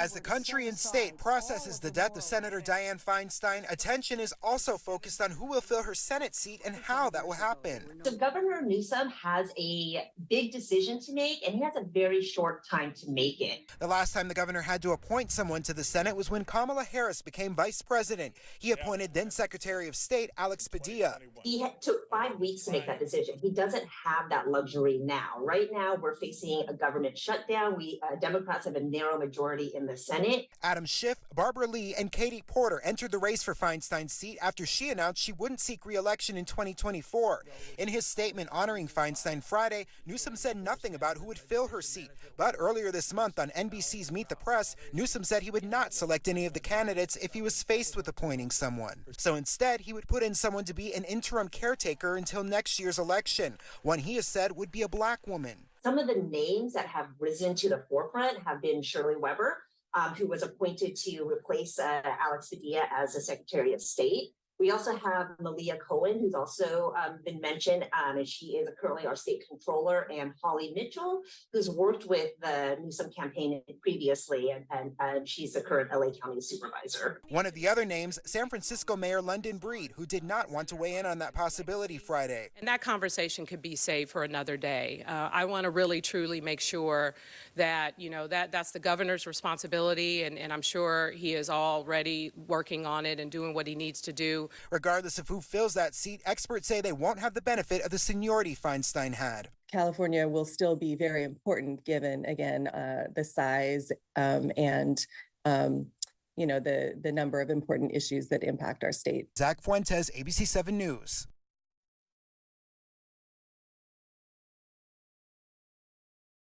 As the country and state processes the death of Senator Dianne Feinstein, attention is also focused on who will fill her Senate seat and how that will happen. So Governor Newsom has a big decision to make, and he has a very short time to make it. The last time the governor had to appoint someone to the Senate was when Kamala Harris became vice president. He appointed then Secretary of State Alex Padilla. Took 5 weeks to make that decision. He doesn't have that luxury now. Right now, we're facing a government shutdown. Democrats have a narrow majority in the Senate. Adam Schiff, Barbara Lee, and Katie Porter entered the race for Feinstein's seat after she announced she wouldn't seek re-election in 2024. In his statement honoring Feinstein Friday, Newsom said nothing about who would fill her seat. But earlier this month on NBC's Meet the Press, Newsom said he would not select any of the candidates if he was faced with appointing someone. So instead, he would put in someone to be an interim caretaker until next year's election. One he has said would be a black woman. Some of the names that have risen to the forefront have been Shirley Weber, who was appointed to replace Alex Padilla as the Secretary of State. We also have Malia Cohen, who's also been mentioned, and she is currently our state controller, and Holly Mitchell, who's worked with the Newsom campaign previously, and she's the current LA County supervisor. One of the other names, San Francisco Mayor London Breed, who did not want to weigh in on that possibility Friday. And that conversation could be saved for another day. I want to really, truly make sure that, that's the governor's responsibility, and I'm sure he is already working on it and doing what he needs to do. Regardless of who fills that seat, experts say they won't have the benefit of the seniority Feinstein had. California will still be very important given, again, the size and the number of important issues that impact our state. Zach Fuentes, ABC 7 News.